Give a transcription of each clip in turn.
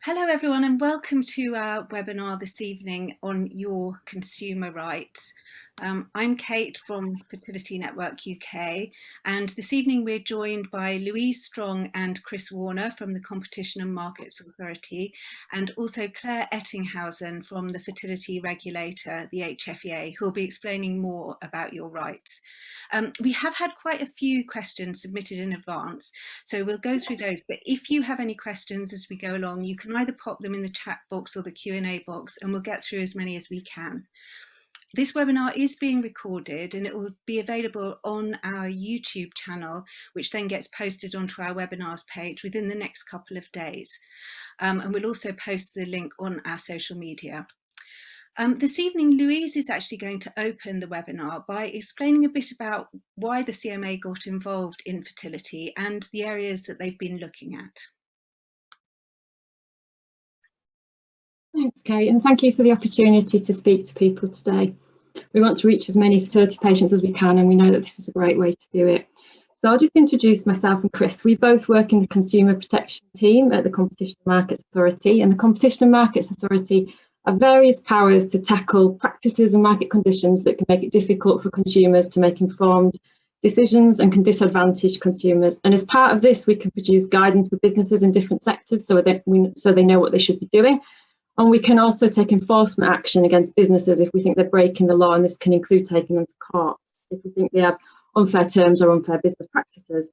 Hello everyone and welcome to our webinar this evening on your consumer rights. I'm Kate from Fertility Network UK, and this evening we're joined by Louise Strong and Chris Warner from the Competition and Markets Authority, and also Clare Ettinghausen from the fertility regulator, the HFEA, who will be explaining more about your rights. We have had quite a few questions submitted in advance, so we'll go through those, but if you have any questions as we go along, you can either pop them in the chat box or the Q&A box, and we'll get through as many as we can. This webinar is being recorded and it will be available on our YouTube channel, which then gets posted onto our webinars page within the next couple of days. And we'll also post the link on our social media. This evening, Louise is actually going to open the webinar by explaining a bit about why the CMA got involved in fertility and the areas that they've been looking at. Thanks, Kate, and thank you for the opportunity to speak to people today. We want to reach as many fertility patients as we can, and we know that this is a great way to do it. So I'll just introduce myself and Chris. We both work in the Consumer Protection team at the Competition and Markets Authority, and the Competition and Markets Authority have various powers to tackle practices and market conditions that can make it difficult for consumers to make informed decisions and can disadvantage consumers. And as part of this, we can produce guidance for businesses in different sectors so they know what they should be doing. And we can also take enforcement action against businesses if we think they're breaking the law, and this can include taking them to court if we think they have unfair terms or unfair business practices.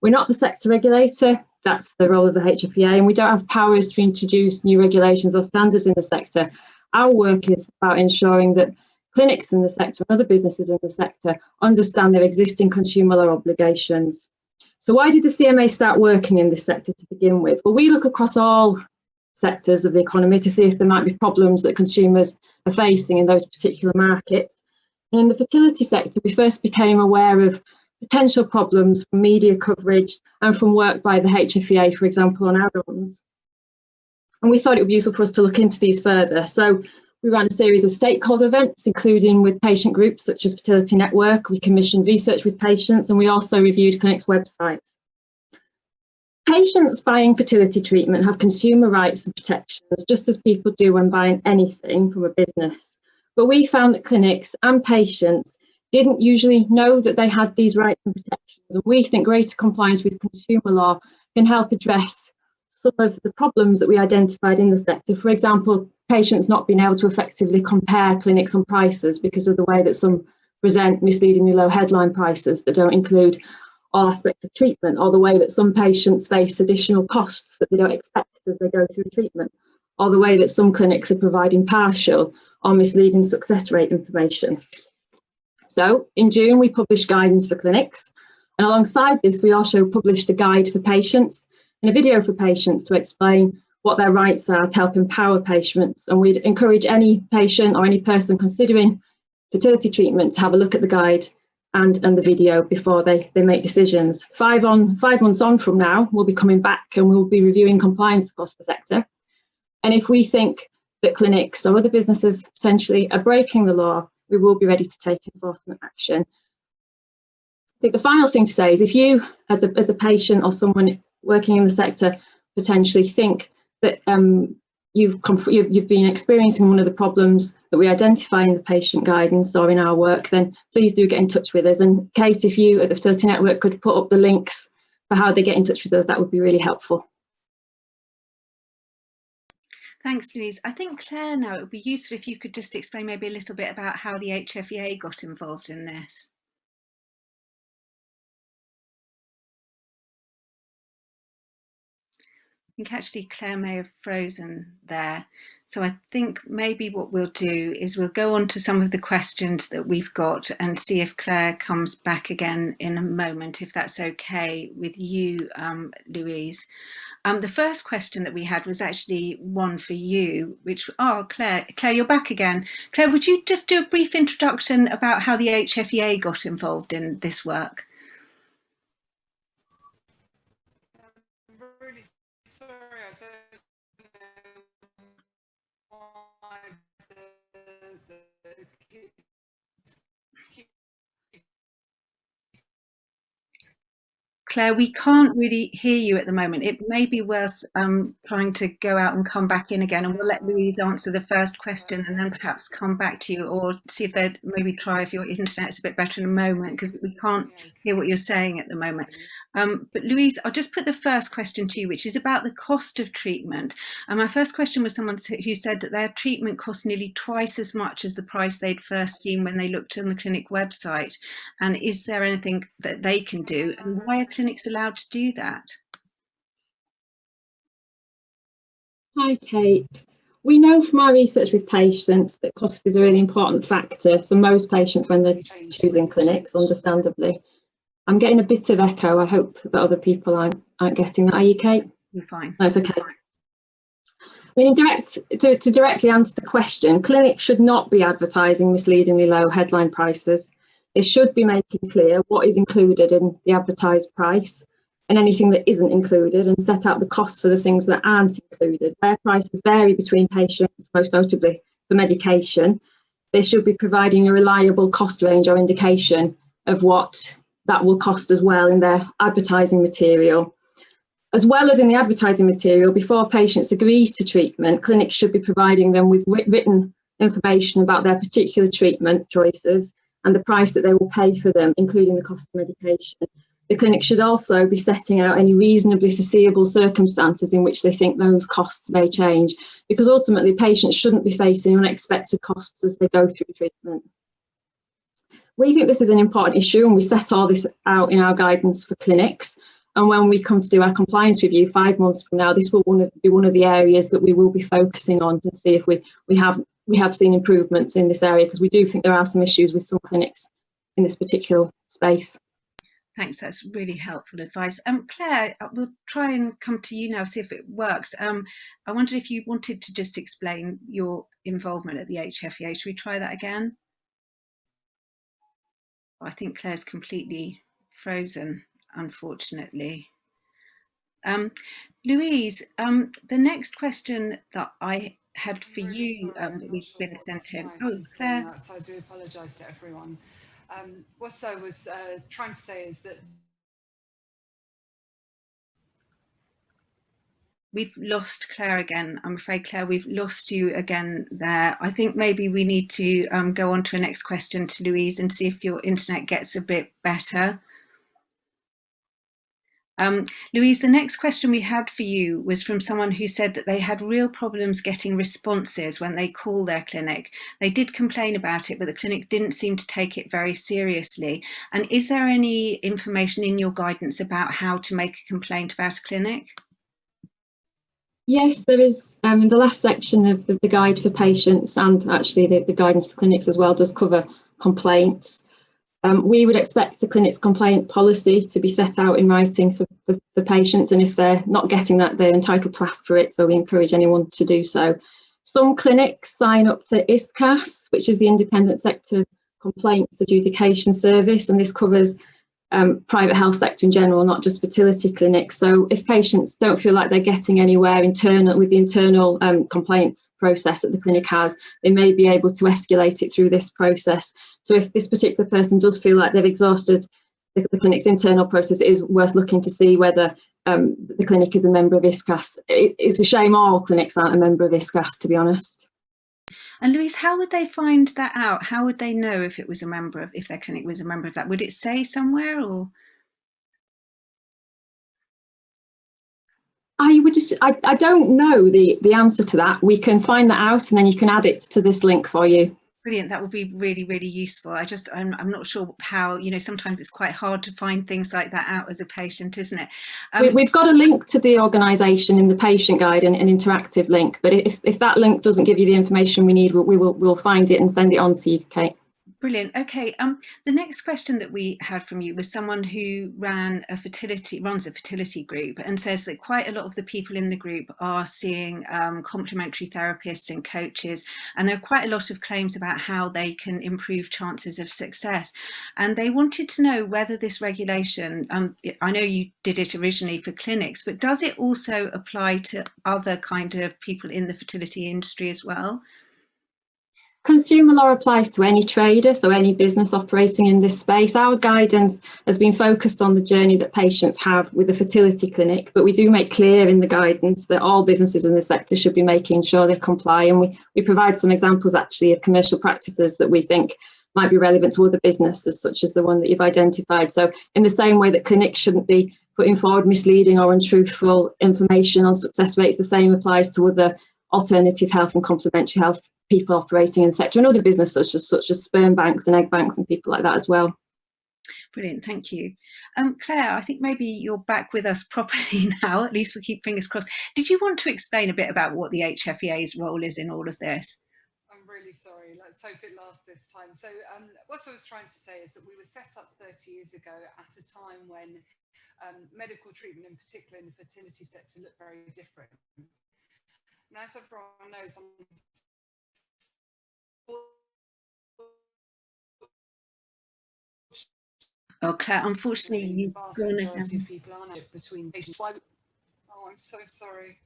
We're not the sector regulator, that's the role of the HFEA, and we don't have powers to introduce new regulations or standards in the sector. Our work is about ensuring that clinics in the sector and other businesses in the sector understand their existing consumer law obligations. So why did the CMA start working in this sector to begin with? Well, we look across all sectors of the economy to see if there might be problems that consumers are facing in those particular markets. And in the fertility sector, we first became aware of potential problems from media coverage and from work by the HFEA, for example, on Addons. And we thought it would be useful for us to look into these further. So we ran a series of stakeholder events, including with patient groups such as Fertility Network. We commissioned research with patients, and we also reviewed clinics' websites. Patients buying fertility treatment have consumer rights and protections, just as people do when buying anything from a business. But we found that clinics and patients didn't usually know that they had these rights and protections. And we think greater compliance with consumer law can help address some of the problems that we identified in the sector. For example, patients not being able to effectively compare clinics on prices because of the way that some present misleadingly low headline prices that don't include all aspects of treatment, or the way that some patients face additional costs that they don't expect as they go through treatment, or the way that some clinics are providing partial or misleading success rate information. So in June, we published guidance for clinics, and alongside this, we also published a guide for patients and a video for patients to explain what their rights are to help empower patients. And we'd encourage any patient or any person considering fertility treatment to have a look at the guide and the video before they make decisions. 5 months on from now, we'll be coming back and we'll be reviewing compliance across the sector. And if we think that clinics or other businesses potentially are breaking the law, we will be ready to take enforcement action. I think the final thing to say is if you, as a patient or someone working in the sector, potentially think that you've been experiencing one of the problems that we identify in the patient guidance or in our work, then please do get in touch with us. And Kate, if you at the Fertility Network could put up the links for how they get in touch with us, that would be really helpful. Thanks, Louise. I think, Claire, now it would be useful if you could just explain maybe a little bit about how the HFEA got involved in this. I think actually Claire may have frozen there. So I think maybe what we'll do is we'll go on to some of the questions that we've got and see if Claire comes back again in a moment, if that's okay with you, Louise. The first question that we had was actually one for you, which, Claire, you're back again. Claire, would you just do a brief introduction about how the HFEA got involved in this work? Claire, we can't really hear you at the moment. It may be worth trying to go out and come back in again, and we'll let Louise answer the first question and then perhaps come back to you, or see if they'd maybe try if your internet's a bit better in a moment, because we can't hear what you're saying at the moment. But Louise, I'll just put the first question to you, which is about the cost of treatment. And my first question was someone who said that their treatment cost nearly twice as much as the price they'd first seen when they looked on the clinic website. And is there anything that they can do? And why are clinics allowed to do that? Hi, Kate. We know from our research with patients that cost is a really important factor for most patients when they're choosing clinics, understandably. I'm getting a bit of echo. I hope that other people aren't getting that. Are you, Kate? You're fine. That's okay. I mean, to directly answer the question, clinics should not be advertising misleadingly low headline prices. They should be making clear what is included in the advertised price and anything that isn't included, and set out the costs for the things that aren't included. Where prices vary between patients, most notably for medication, they should be providing a reliable cost range or indication of what that will cost as well in their advertising material. As well as in the advertising material, before patients agree to treatment, clinics should be providing them with written information about their particular treatment choices and the price that they will pay for them, including the cost of medication. The clinic should also be setting out any reasonably foreseeable circumstances in which they think those costs may change, because ultimately patients shouldn't be facing unexpected costs as they go through treatment. We think this is an important issue, and we set all this out in our guidance for clinics. And when we come to do our compliance review 5 months from now, this will be one of the areas that we will be focusing on to see if we have seen improvements in this area, because we do think there are some issues with some clinics in this particular space. Thanks, that's really helpful advice. Claire, we'll try and come to you now, see if it works. I wondered if you wanted to just explain your involvement at the HFEA. Should we try that again? I think Claire's completely frozen, unfortunately. Louise, the next question that I had for you that we've been sent in. Oh, it's Claire. That, so I do apologise to everyone. What I was trying to say is that we've lost Claire again. I'm afraid, Claire, we've lost you again there. I think maybe we need to go on to a next question to Louise and see if your internet gets a bit better. Louise, the next question we had for you was from someone who said that they had real problems getting responses when they call their clinic. They did complain about it, but the clinic didn't seem to take it very seriously. And is there any information in your guidance about how to make a complaint about a clinic? Yes, there is. In the last section of the guide for patients, and actually the guidance for clinics as well, does cover complaints. We would expect the clinic's complaint policy to be set out in writing for patients, and if they're not getting that, they're entitled to ask for it, so we encourage anyone to do so. Some clinics sign up to ISCAS, which is the Independent Sector Complaints Adjudication Service, and this covers private health sector in general, not just fertility clinics. So if patients don't feel like they're getting anywhere with the internal complaints process that the clinic has, they may be able to escalate it through this process. So if this particular person does feel like they've exhausted the clinic's internal process, it is worth looking to see whether the clinic is a member of ISCAS. It's a shame all clinics aren't a member of ISCAS, to be honest. And Louise, how would they find that out? How would they know if if their clinic was a member of that? Would it say somewhere, or? I don't know the answer to that. We can find that out, and then you can add it to this link for you. Brilliant, that would be really, really useful. I'm not sure how, sometimes it's quite hard to find things like that out as a patient, isn't it? We've got a link to the organisation in the patient guide, an interactive link, but if that link doesn't give you the information we need, we'll find it and send it on to you, Kate. Brilliant. Okay. The next question that we had from you was someone who runs a fertility group, and says that quite a lot of the people in the group are seeing complementary therapists and coaches, and there are quite a lot of claims about how they can improve chances of success. And they wanted to know whether this regulation, I know you did it originally for clinics, but does it also apply to other kind of people in the fertility industry as well? Consumer law applies to any trader, so any business operating in this space. Our guidance has been focused on the journey that patients have with a fertility clinic, but we do make clear in the guidance that all businesses in the sector should be making sure they comply, and we provide some examples actually of commercial practices that we think might be relevant to other businesses, such as the one that you've identified. So in the same way that clinics shouldn't be putting forward misleading or untruthful information on success rates, the same applies to other alternative health and complementary health people operating in the sector, and other businesses such as sperm banks and egg banks and people like that as well. Brilliant, thank you. Claire, I think maybe you're back with us properly now, at least we'll keep fingers crossed. Did you want to explain a bit about what the HFEA's role is in all of this? I'm really sorry, let's hope it lasts this time. So what I was trying to say is that we were set up 30 years ago at a time when medical treatment, in particular in the fertility sector, looked very different. And as everyone knows, Oh, Claire, unfortunately, you've vast gone majority of people aren't between patients. Oh, I'm so sorry.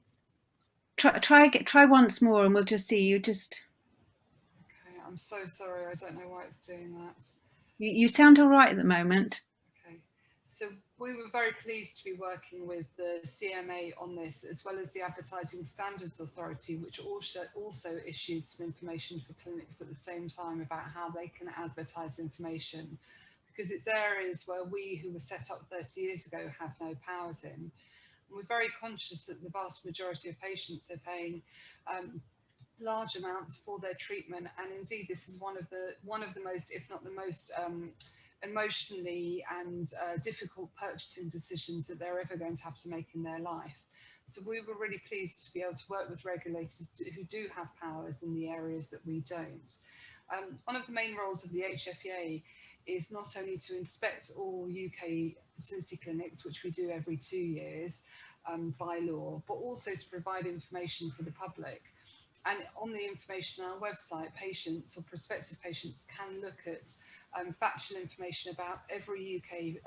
Try once more, and we'll just see. Okay, I'm so sorry. I don't know why it's doing that. You sound all right at the moment. Okay, so we were very pleased to be working with the CMA on this, as well as the Advertising Standards Authority, which also issued some information for clinics at the same time about how they can advertise information, because it's areas where we, who were set up 30 years ago, have no powers in. And we're very conscious that the vast majority of patients are paying large amounts for their treatment, and indeed this is one of the most, if not the most, emotionally and difficult purchasing decisions that they're ever going to have to make in their life. So we were really pleased to be able to work with regulators who do have powers in the areas that we don't. One of the main roles of the HFEA is not only to inspect all UK fertility clinics, which we do every 2 years by law, but also to provide information for the public. And on the information on our website, patients or prospective patients can look at factual information about every UK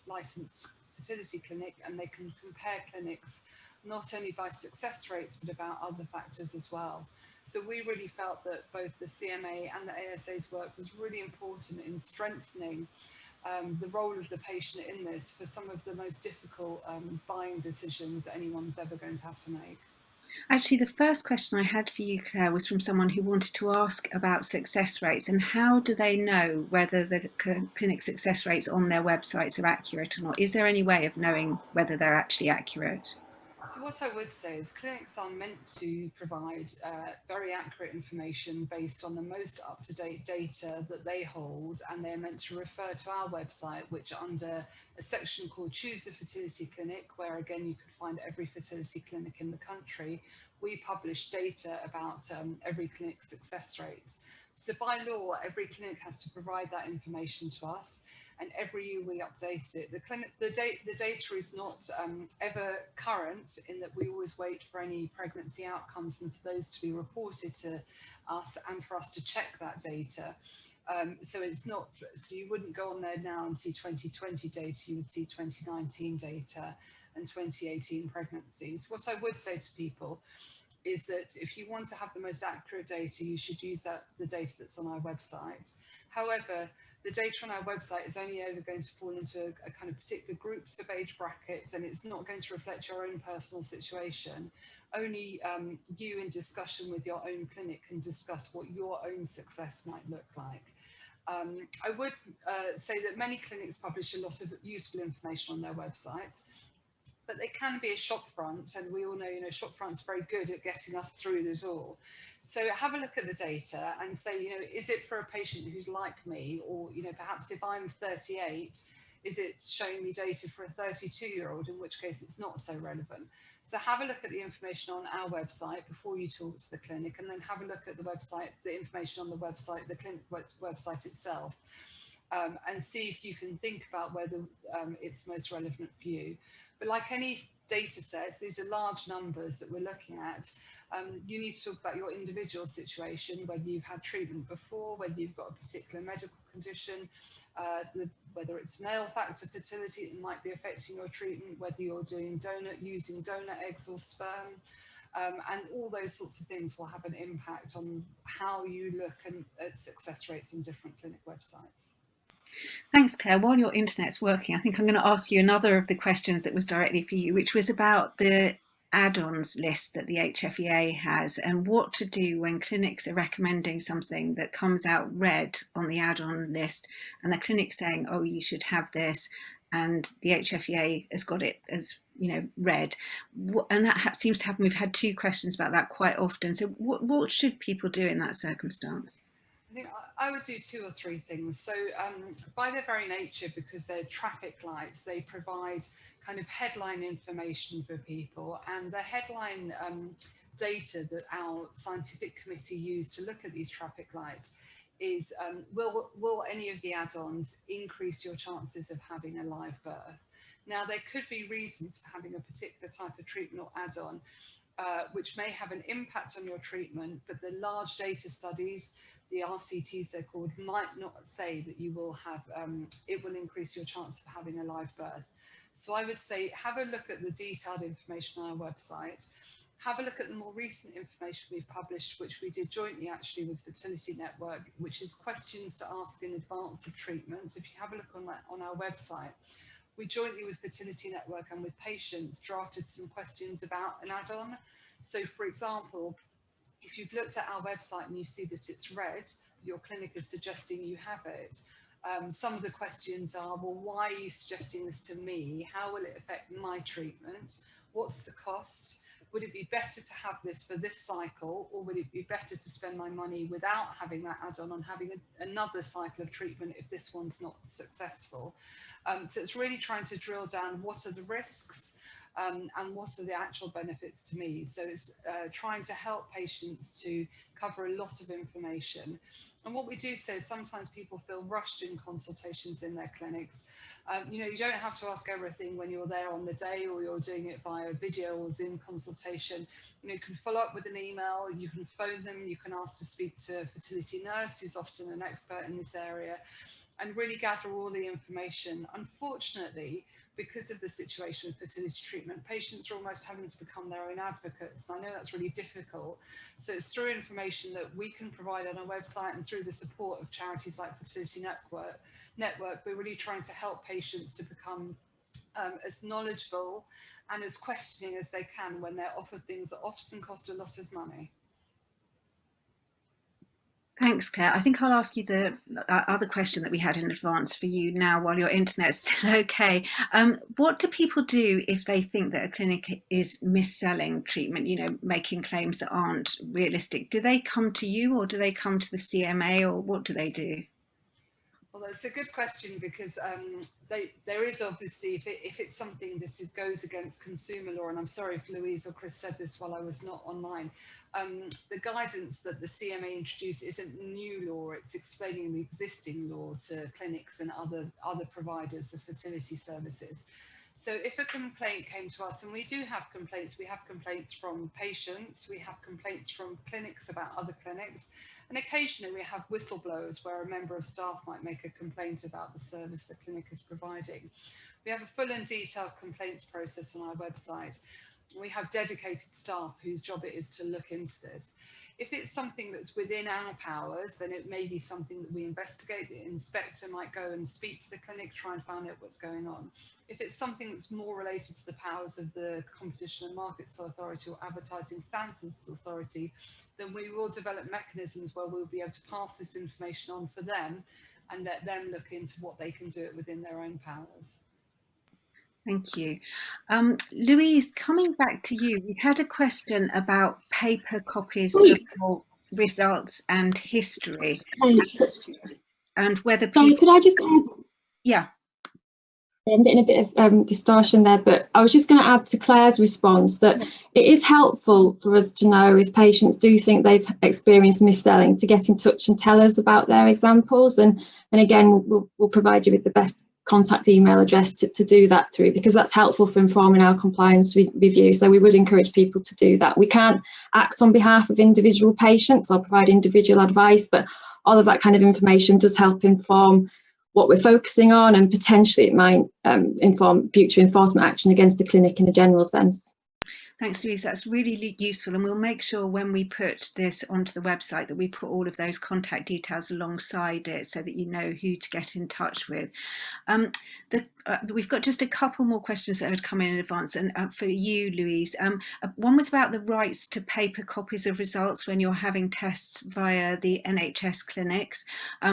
licensed fertility clinic, and they can compare clinics not only by success rates but about other factors as well. So we really felt that both the CMA and the ASA's work was really important in strengthening the role of the patient in this for some of the most difficult buying decisions anyone's ever going to have to make. Actually, the first question I had for you, Claire, was from someone who wanted to ask about success rates and how do they know whether the clinic success rates on their websites are accurate or not? Is there any way of knowing whether they're actually accurate? So what I would say is clinics are meant to provide very accurate information based on the most up-to-date data that they hold, and they're meant to refer to our website, which under a section called Choose the Fertility Clinic, where again you could find every fertility clinic in the country, we publish data about every clinic's success rates. So by law, every clinic has to provide that information to us, and every year we update it. The data is not ever current, in that we always wait for any pregnancy outcomes and for those to be reported to us and for us to check that data. So it's not, so you wouldn't go on there now and see 2020 data, you would see 2019 data and 2018 pregnancies. What I would say to people is that if you want to have the most accurate data, you should use the data that's on our website. However, the data on our website is only ever going to fall into a kind of particular groups of age brackets, and it's not going to reflect your own personal situation. Only you, in discussion with your own clinic, can discuss what your own success might look like. I would say that many clinics publish a lot of useful information on their websites, but they can be a shop front, and we all know, shop front's very good at getting us through the door. So have a look at the data and say, is it for a patient who's like me, or perhaps if I'm 38, is it showing me data for a 32-year-old, in which case it's not so relevant. So have a look at the information on our website before you talk to the clinic, and then have a look at the website, the information on the website, the clinic website itself, and see if you can think about whether it's most relevant for you. But like any data set, these are large numbers that we're looking at. You need to talk about your individual situation, whether you've had treatment before, whether you've got a particular medical condition, whether it's male factor fertility that might be affecting your treatment, whether you're doing using donor eggs or sperm, And all those sorts of things will have an impact on how you look at success rates on different clinic websites. Thanks, Claire. While your internet's working, I think I'm going to ask you another of the questions that was directly for you, which was about the add-ons list that the HFEA has and what to do when clinics are recommending something that comes out red on the add-on list and the clinic's saying, oh, you should have this, and the HFEA has got it as, you know, red. And that seems to happen. We've had two questions about that quite often. So what should people do in that circumstance? I think I would do two or three things. So by their very nature, because they're traffic lights, they provide kind of headline information for people, and the headline data that our scientific committee use to look at these traffic lights is will any of the add-ons increase your chances of having a live birth? Now, there could be reasons for having a particular type of treatment or add-on which may have an impact on your treatment, but the large data studies, the RCTs they're called, might not say that you will have, it will increase your chance of having a live birth. So I would say have a look at the detailed information on our website. Have a look at the more recent information we've published, which we did jointly actually with Fertility Network, which is questions to ask in advance of treatment. If you have a look on that on our website, we jointly with Fertility Network and with patients drafted some questions about an add-on. So for example, if you've looked at our website and you see that it's red, your clinic is suggesting you have it. Some of the questions are, well, why are you suggesting this to me? How will it affect my treatment? What's the cost? Would it be better to have this for this cycle, or would it be better to spend my money without having that add-on on having another cycle of treatment if this one's not successful? So it's really trying to drill down what are the risks and what are the actual benefits to me. So it's trying to help patients to cover a lot of information. And what we do say is sometimes people feel rushed in consultations in their clinics. You know, you don't have to ask everything when you're there on the day, or you're doing it via video or Zoom consultation. You know, you can follow up with an email, you can phone them, you can ask to speak to a fertility nurse who's often an expert in this area, and really gather all the information. Unfortunately, because of the situation with fertility treatment, patients are almost having to become their own advocates. I know that's really difficult. So it's through information that we can provide on our website and through the support of charities like Fertility Network, we're really trying to help patients to become as knowledgeable and as questioning as they can when they're offered things that often cost a lot of money. Thanks, Claire. I think I'll ask you the other question that we had in advance for you now while your internet's still okay. What do people do if they think that a clinic is mis-selling treatment, you know, making claims that aren't realistic? Do they come to you, or do they come to the CMA, or what do they do? Well, that's a good question, because there is obviously, if it's something that goes against consumer law, and I'm sorry if Louise or Chris said this while I was not online, the guidance that the CMA introduced isn't new law, it's explaining the existing law to clinics and other providers of fertility services. So if a complaint came to us, and we do have complaints, we have complaints from patients, we have complaints from clinics about other clinics, and occasionally we have whistleblowers where a member of staff might make a complaint about the service the clinic is providing. We have a full and detailed complaints process on our website. We have dedicated staff whose job it is to look into this. If it's something that's within our powers, then it may be something that we investigate. The inspector might go and speak to the clinic, try and find out what's going on. If it's something that's more related to the powers of the Competition and Markets Authority or Advertising Standards Authority, then we will develop mechanisms where we'll be able to pass this information on for them and let them look into what they can do within their own powers. Thank you. Louise, coming back to you, we had a question about paper copies of your results and history, and whether people... Sorry, could I just add? Yeah. I'm getting a bit of distortion there, but I was just going to add to Claire's response that it is helpful for us to know if patients do think they've experienced mis-selling, to get in touch and tell us about their examples, and again we'll provide you with the best contact email address to do that through, because that's helpful for informing our compliance review. So we would encourage people to do that. We can't act on behalf of individual patients or provide individual advice, but all of that kind of information does help inform what we're focusing on, and potentially it might inform future enforcement action against the clinic in a general sense. Thanks, Louise. That's really useful, and we'll make sure when we put this onto the website that we put all of those contact details alongside it so that you know who to get in touch with. We've got just a couple more questions that had come in advance, and for you, Louise. One was about the rights to paper copies of results when you're having tests via the NHS clinics.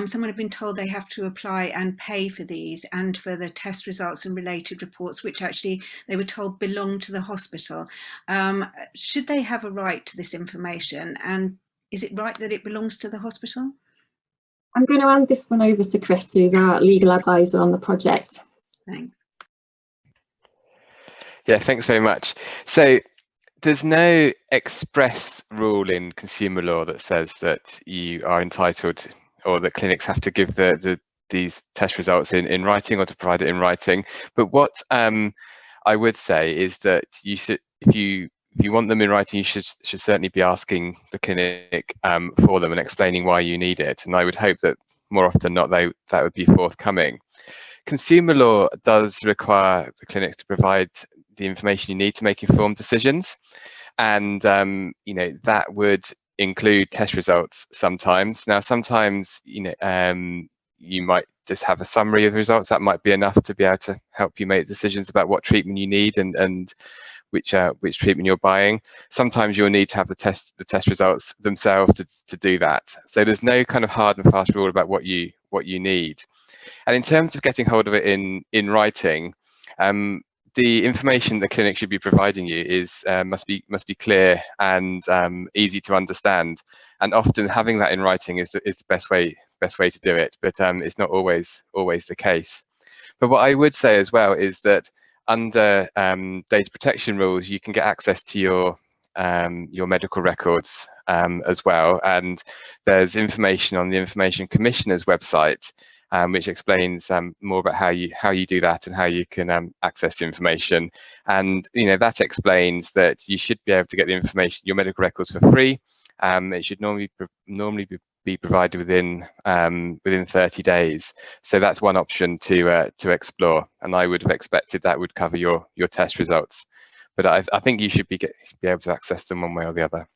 Someone had been told they have to apply and pay for these and for the test results and related reports, which actually they were told belong to the hospital. Should they have a right to this information, and is it right that it belongs to the hospital? I'm going to hand this one over to Chris, who's our legal advisor on the project. Thanks. Yeah, thanks very much. So there's no express rule in consumer law that says that you are entitled, or that clinics have to give these test results in writing, or to provide it in writing. But what I would say is that you should, if you want them in writing, you should certainly be asking the clinic for them and explaining why you need it. And I would hope that more often than not that would be forthcoming. Consumer law does require the clinics to provide the information you need to make informed decisions, and you know, that would include test results sometimes. Now, sometimes you might just have a summary of the results. That might be enough to be able to help you make decisions about what treatment you need and which treatment you're buying. Sometimes you'll need to have the test results themselves to do that. So there's no kind of hard and fast rule about what you need. And in terms of getting hold of it in writing, the information the clinic should be providing you is must be clear and easy to understand. And often having that in writing is the best way to do it. But it's not always the case. But what I would say as well is that under data protection rules, you can get access to your medical records as well. And there's information on the Information Commissioner's website, which explains more about how you do that and how you can access the information. And that explains that you should be able to get the information, your medical records, for free. It should normally be provided within 30 days. So that's one option to explore. And I would have expected that would cover your test results. But I think you should be able to access them one way or the other.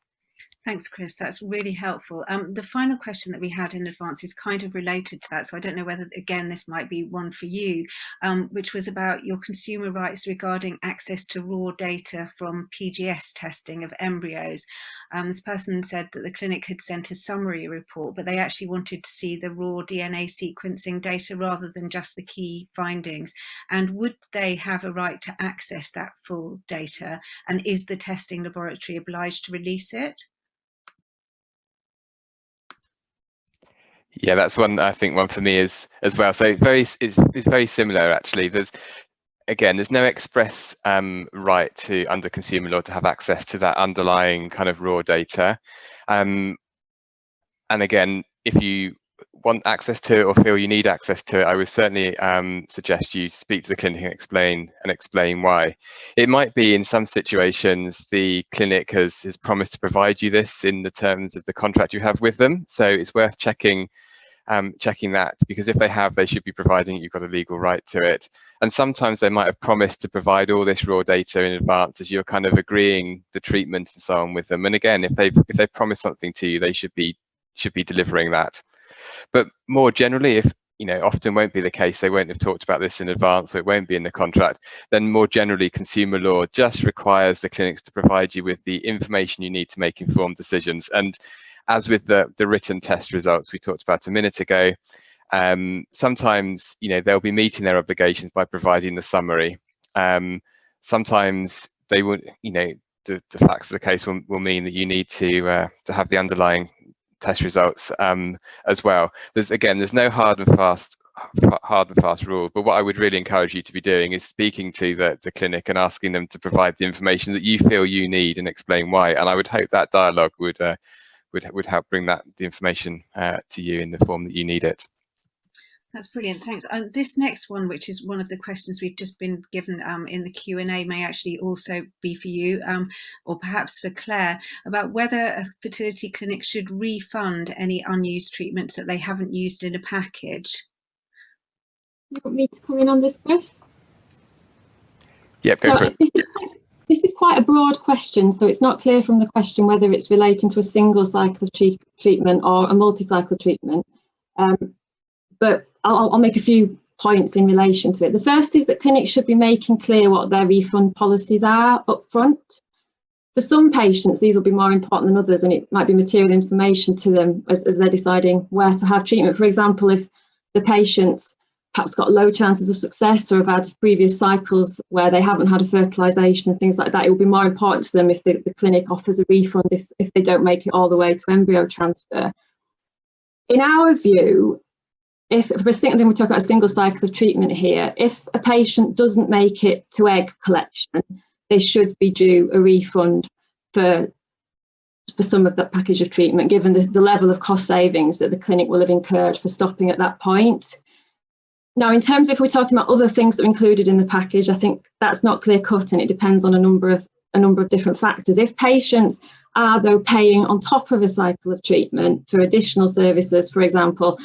Thanks, Chris. That's really helpful. The final question that we had in advance is kind of related to that. So I don't know whether, again, this might be one for you, which was about your consumer rights regarding access to raw data from PGS testing of embryos. This person said that the clinic had sent a summary report, but they actually wanted to see the raw DNA sequencing data rather than just the key findings. And would they have a right to access that full data? And is the testing laboratory obliged to release it? Yeah, that's one, I think, one for me as well. So it's very similar, actually. There's no express right to, under consumer law, to have access to that underlying kind of raw data. And again, if you want access to it or feel you need access to it, I would certainly suggest you speak to the clinic and explain why. It might be in some situations the clinic has promised to provide you this in the terms of the contract you have with them. So it's worth checking that, because if they have, they should be providing it. You've got a legal right to it. And sometimes they might have promised to provide all this raw data in advance as you're kind of agreeing the treatment and so on with them. And again, if they promise something to you, they should be delivering that. But more generally, if often won't be the case, they won't have talked about this in advance, so it won't be in the contract, then more generally, consumer law just requires the clinics to provide you with the information you need to make informed decisions. And as with the written test results we talked about a minute ago, sometimes they'll be meeting their obligations by providing the summary. Sometimes they won't. The facts of the case will mean that you need to have the underlying test results as well. There's no hard and fast rule, but what I would really encourage you to be doing is speaking to the clinic and asking them to provide the information that you feel you need and explain why. And I would hope that dialogue would help bring the information to you in the form that you need it. That's brilliant, thanks. This next one, which is one of the questions we've just been given in the Q&A, may actually also be for you, or perhaps for Claire, about whether a fertility clinic should refund any unused treatments that they haven't used in a package. You want me to come in on this, Chris? Yeah, go for it. This is quite a broad question, so it's not clear from the question whether it's relating to a single cycle of treatment or a multi-cycle treatment. But I'll make a few points in relation to it. The first is that clinics should be making clear what their refund policies are up front. For some patients, these will be more important than others, and it might be material information to them as they're deciding where to have treatment. For example, if the patient's perhaps got low chances of success or have had previous cycles where they haven't had a fertilisation and things like that, it will be more important to them if the clinic offers a refund if they don't make it all the way to embryo transfer. In our view, if we're talking about a single cycle of treatment here, if a patient doesn't make it to egg collection, they should be due a refund for some of that package of treatment, given the level of cost savings that the clinic will have incurred for stopping at that point. Now, in terms of if we're talking about other things that are included in the package, I think that's not clear cut, and it depends on a number of different factors. If patients are, though, paying on top of a cycle of treatment for additional services, for example,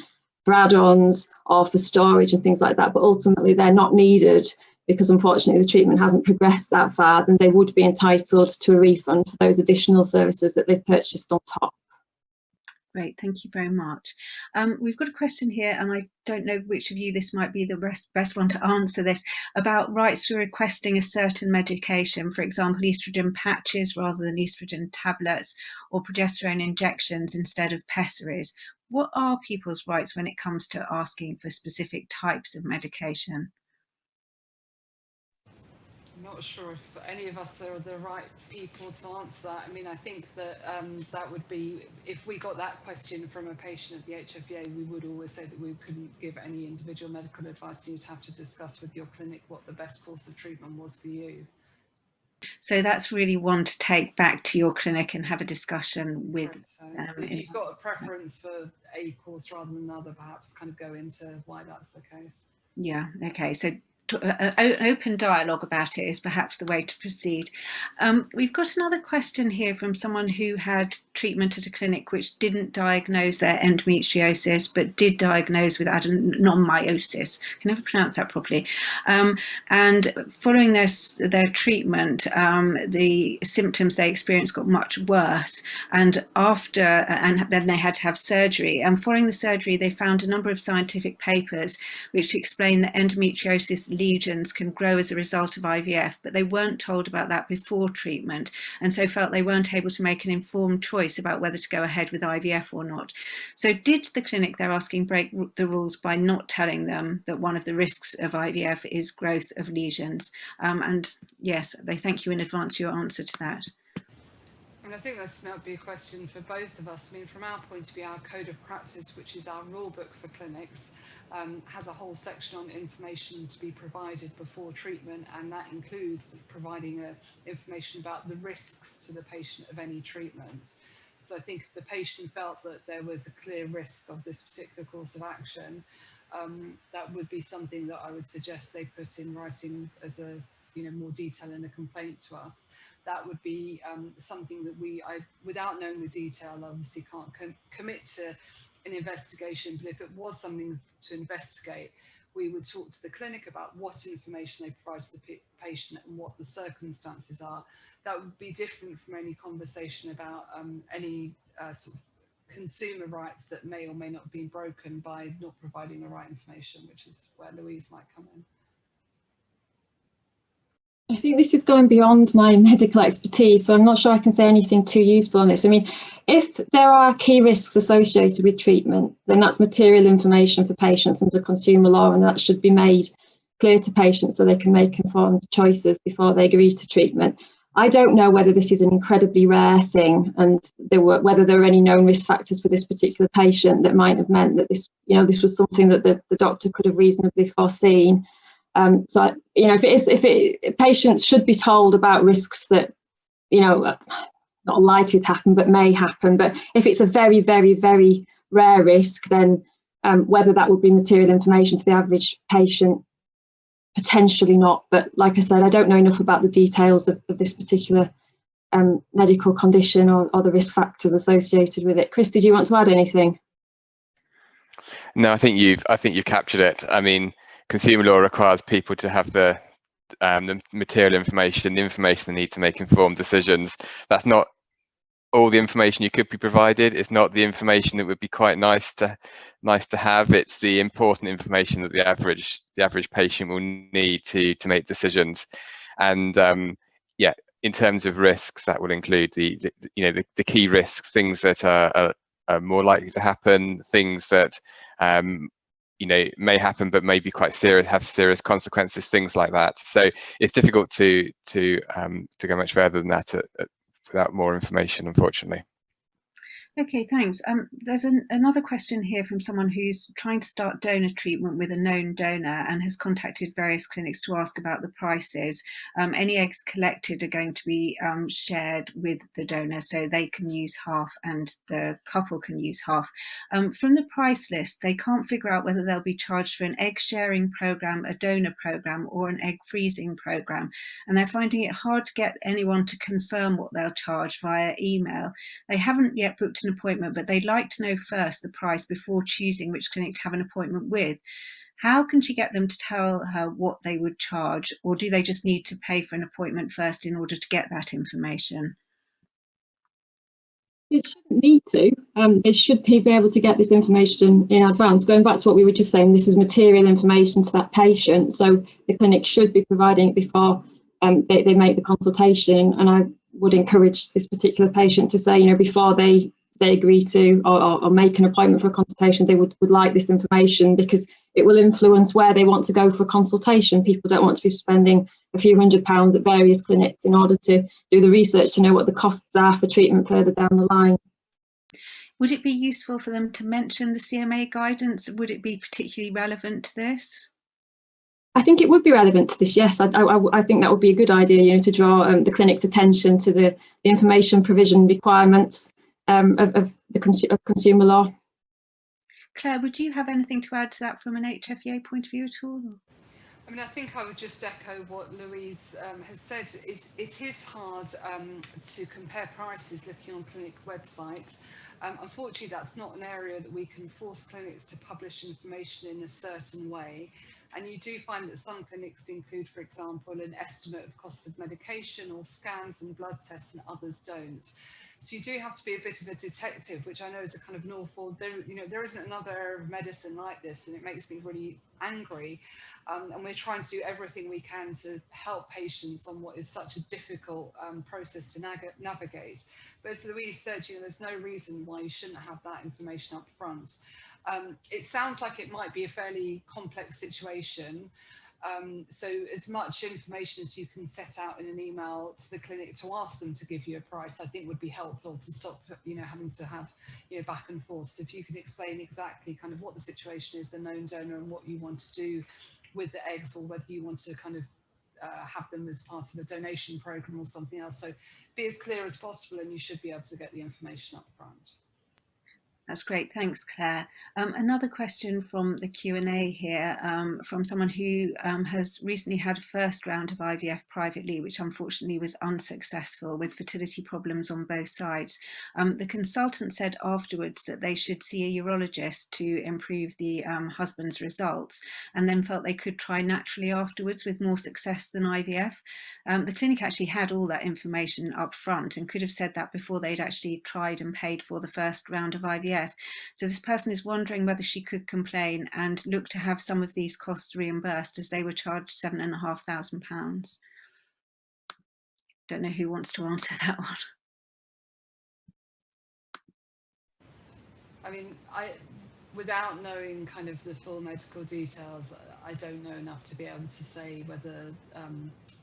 for add-ons or for storage and things like that, but ultimately they're not needed because unfortunately the treatment hasn't progressed that far, then they would be entitled to a refund for those additional services that they've purchased on top. Great, thank you very much. We've got a question here, and I don't know which of you this might be the best one to answer this, about rights to requesting a certain medication, for example, estrogen patches rather than estrogen tablets, or progesterone injections instead of pessaries. What are people's rights when it comes to asking for specific types of medication? I'm not sure if any of us are the right people to answer that. I mean, I think that that would be, if we got that question from a patient at the HFEA, we would always say that we couldn't give any individual medical advice. You'd have to discuss with your clinic what the best course of treatment was for you. So that's really one to take back to your clinic and have a discussion with. So if you've got a preference for a course rather than another, perhaps kind of go into why that's the case. Yeah, okay, so an open dialogue about it is perhaps the way to proceed. We've got another question here from someone who had treatment at a clinic which didn't diagnose their endometriosis but did diagnose with adenomyosis. I can never pronounce that properly. And following their treatment, the symptoms they experienced got much worse, and then they had to have surgery. And following the surgery, they found a number of scientific papers which explain that endometriosis lesions can grow as a result of IVF, but they weren't told about that before treatment, and so felt they weren't able to make an informed choice about whether to go ahead with IVF or not. So did the clinic they're asking break the rules by not telling them that one of the risks of IVF is growth of lesions? And yes, they thank you in advance for your answer to that. And I think this might be a question for both of us. I mean, from our point of view, our code of practice, which is our rule book for clinics, has a whole section on information to be provided before treatment, and that includes providing information about the risks to the patient of any treatment. So I think if the patient felt that there was a clear risk of this particular course of action, that would be something that I would suggest they put in writing as a more detail in a complaint to us. That would be something that without knowing the detail, obviously can't commit to an investigation, but if it was something to investigate, we would talk to the clinic about what information they provide to the patient and what the circumstances are. That would be different from any conversation about any sort of consumer rights that may or may not have been broken by not providing the right information, which is where Louise might come in. I think this is going beyond my medical expertise, so I'm not sure I can say anything too useful on this. I mean, if there are key risks associated with treatment, then that's material information for patients under consumer law, and that should be made clear to patients so they can make informed choices before they agree to treatment. I don't know whether this is an incredibly rare thing, and whether there are any known risk factors for this particular patient that might have meant that this was something that the doctor could have reasonably foreseen. So patients should be told about risks that not likely to happen but may happen. But if it's a very, very, very rare risk, then whether that would be material information to the average patient, potentially not. But like I said, I don't know enough about the details of this particular medical condition or the risk factors associated with it. Christy, do you want to add anything? No, I think you've captured it. I mean, consumer law requires people to have the the material information, the information they need to make informed decisions. That's not all the information you could be provided. It's not the information that would be quite nice to have. It's the important information that the average patient will need to make decisions. And yeah, in terms of risks, that will include the key risks, things that are more likely to happen, things that may happen but may be quite serious, have serious consequences, things like that. So it's difficult to go much further than that without more information, unfortunately. Okay, thanks. There's another question here from someone who's trying to start donor treatment with a known donor and has contacted various clinics to ask about the prices. Any eggs collected are going to be shared with the donor, so they can use half and the couple can use half. From the price list, they can't figure out whether they'll be charged for an egg sharing program, a donor program, or an egg freezing program. And they're finding it hard to get anyone to confirm what they'll charge via email. They haven't yet booked an appointment, but they'd like to know first the price before choosing which clinic to have an appointment with. How can she get them to tell her what they would charge, or do they just need to pay for an appointment first in order to get that information? It shouldn't need to. They should be able to get this information in advance. Going back to what we were just saying, this is material information to that patient, so the clinic should be providing it before they make the consultation. And I would encourage this particular patient to say, before they agree to or make an appointment for a consultation, they would like this information, because it will influence where they want to go for a consultation. People don't want to be spending a few £100s at various clinics in order to do the research to know what the costs are for treatment further down the line. Would it be useful for them to mention the CMA guidance? Would it be particularly relevant to this? I think it would be relevant to this, yes. I think that would be a good idea, to draw the clinic's attention to the information provision requirements of consumer law. Claire, would you have anything to add to that from an HFEA point of view at all? I mean, I think I would just echo what Louise has said. It is hard to compare prices looking on clinic websites. Unfortunately, that's not an area that we can force clinics to publish information in a certain way. And you do find that some clinics include, for example, an estimate of costs of medication or scans and blood tests, and others don't. So you do have to be a bit of a detective, which I know is a kind of normal. There isn't another area of medicine like this, and it makes me really angry. And we're trying to do everything we can to help patients on what is such a difficult process to navigate. But as Louise said, there's no reason why you shouldn't have that information up front. It sounds like it might be a fairly complex situation. So as much information as you can set out in an email to the clinic to ask them to give you a price, I think would be helpful to stop, having to have, back and forth. So if you could explain exactly kind of what the situation is, the known donor, and what you want to do with the eggs, or whether you want to kind of have them as part of a donation program or something else. So be as clear as possible, and you should be able to get the information up front. That's great, thanks Claire. Another question from the Q&A here from someone who has recently had a first round of IVF privately, which unfortunately was unsuccessful, with fertility problems on both sides. The consultant said afterwards that they should see a urologist to improve the husband's results, and then felt they could try naturally afterwards with more success than IVF. The clinic actually had all that information up front and could have said that before they'd actually tried and paid for the first round of IVF. So this person is wondering whether she could complain and look to have some of these costs reimbursed, as they were charged £7,500. Don't know who wants to answer that one. I mean, without knowing kind of the full medical details, I don't know enough to be able to say whether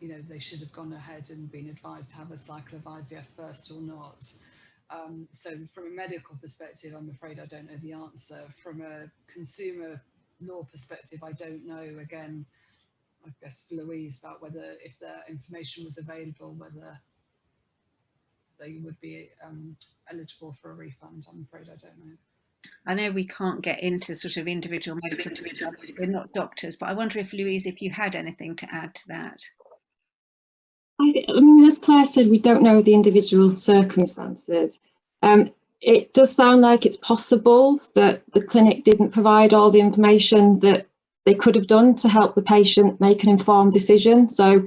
they should have gone ahead and been advised to have a cycle of IVF first or not. So from a medical perspective, I'm afraid I don't know the answer. From a consumer law perspective, I don't know. Again, I guess for Louise, about whether, if the information was available, whether they would be eligible for a refund. I'm afraid I don't know. I know we can't get into sort of individual medical details, we're not doctors, but I wonder if, Louise, if you had anything to add to that. I mean, as Claire said, we don't know the individual circumstances. It does sound like it's possible that the clinic didn't provide all the information that they could have done to help the patient make an informed decision. So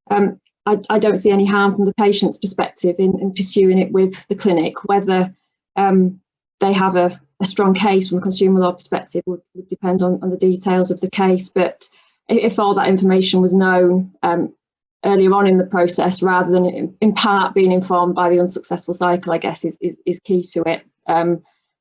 I don't see any harm from the patient's perspective in pursuing it with the clinic. Whether they have a strong case from a consumer law perspective would depend on the details of the case. But if all that information was known earlier on in the process, rather than in part being informed by the unsuccessful cycle, I guess is key to it.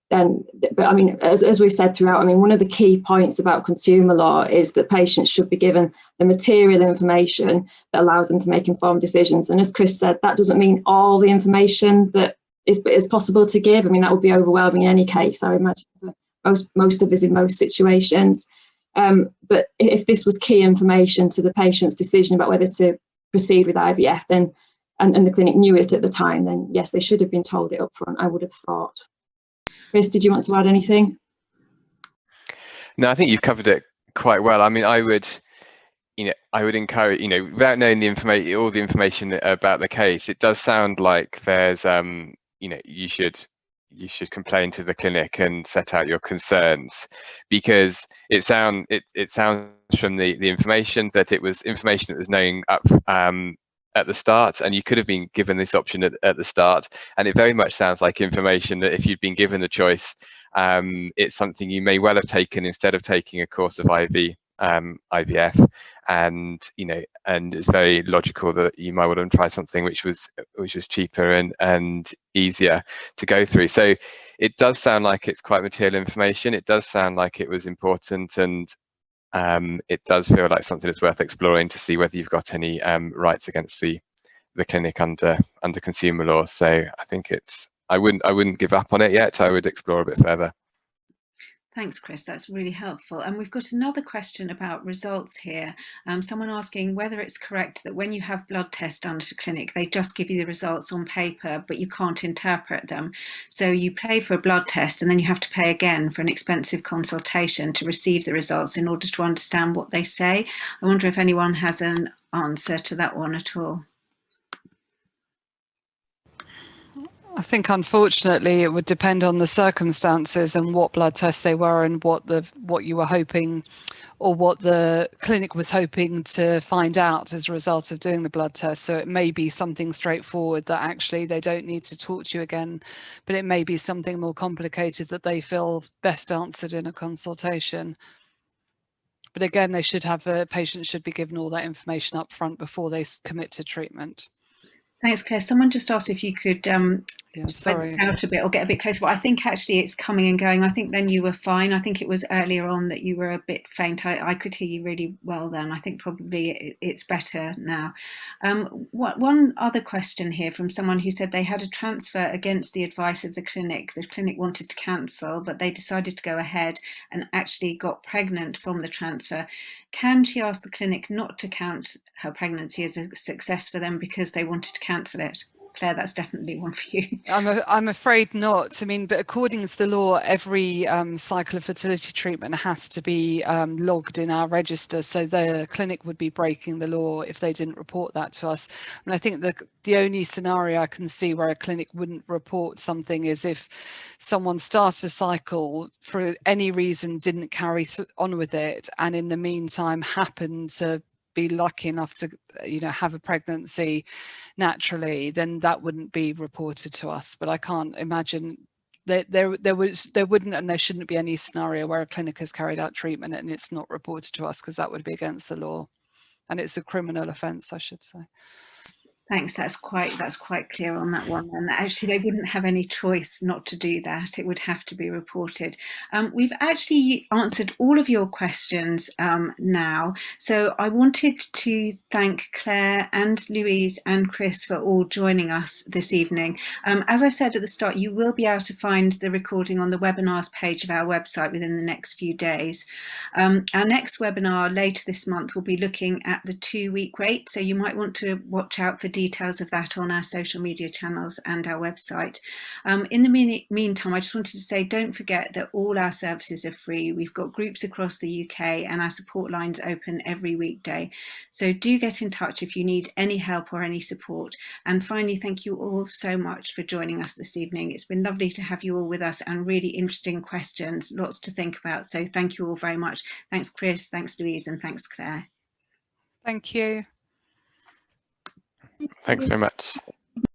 But I mean, as we've said throughout, I mean, one of the key points about consumer law is that patients should be given the material information that allows them to make informed decisions. And as Chris said, that doesn't mean all the information that is possible to give. I mean, that would be overwhelming in any case, I imagine, for most of us in most situations. But if this was key information to the patient's decision about whether to proceed with IVF, then and the clinic knew it at the time, then yes, they should have been told it up front, I would have thought. Chris, did you want to add anything? No, I think you've covered it quite well. I mean, I would encourage, without knowing all the information about the case, it does sound like there's, you should complain to the clinic and set out your concerns, because it sounds from the information that it was information that was known up at the start, and you could have been given this option at the start. And it very much sounds like information that if you'd been given the choice, it's something you may well have taken instead of taking a course of IVF, and and it's very logical that you might want to try something which was cheaper and easier to go through. So it does sound like it's quite material information. It does sound like it was important, and it does feel like something that's worth exploring to see whether you've got any rights against the clinic under consumer law. So I think I wouldn't give up on it yet. I would explore a bit further. Thanks, Chris. That's really helpful. And we've got another question about results here. Someone asking whether it's correct that when you have blood tests done at a clinic, they just give you the results on paper, but you can't interpret them. So you pay for a blood test and then you have to pay again for an expensive consultation to receive the results in order to understand what they say. I wonder if anyone has an answer to that one at all. I think, unfortunately, it would depend on the circumstances and what blood tests they were and what you were hoping, or what the clinic was hoping to find out as a result of doing the blood test. So it may be something straightforward that actually they don't need to talk to you again, but it may be something more complicated that they feel best answered in a consultation. But again, patients should be given all that information up front before they commit to treatment. Thanks, Claire. Someone just asked if you could spread out a bit or get a bit closer, but I think actually it's coming and going. I think then you were fine. I think it was earlier on that you were a bit faint. I could hear you really well then. I think probably it's better now. One other question here from someone who said they had a transfer against the advice of the clinic. The clinic wanted to cancel, but they decided to go ahead and actually got pregnant from the transfer. Can she ask the clinic not to count her pregnancy as a success for them because they wanted to cancel it? Claire, that's definitely one for you. I'm afraid not. I mean, but according to the law, every cycle of fertility treatment has to be logged in our register. So the clinic would be breaking the law if they didn't report that to us. And I think the only scenario I can see where a clinic wouldn't report something is if someone started a cycle for any reason, didn't carry on with it, and in the meantime happened to be lucky enough to have a pregnancy naturally, then that wouldn't be reported to us. But I can't imagine that there wouldn't and there shouldn't be any scenario where a clinic has carried out treatment and it's not reported to us, because that would be against the law, and it's a criminal offence, I should say. Thanks. That's quite clear on that one. And actually, they wouldn't have any choice not to do that. It would have to be reported. We've actually answered all of your questions now. So I wanted to thank Claire and Louise and Chris for all joining us this evening. As I said at the start, you will be able to find the recording on the webinars page of our website within the next few days. Our next webinar later this month will be looking at the 2-week wait. So you might want to watch out for details of that on our social media channels and our website. In the meantime, I just wanted to say, don't forget that all our services are free. We've got groups across the UK and our support lines open every weekday. So do get in touch if you need any help or any support. And finally, thank you all so much for joining us this evening. It's been lovely to have you all with us and really interesting questions, lots to think about. So thank you all very much. Thanks, Chris, thanks, Louise, and thanks, Claire. Thank you. Thanks very much.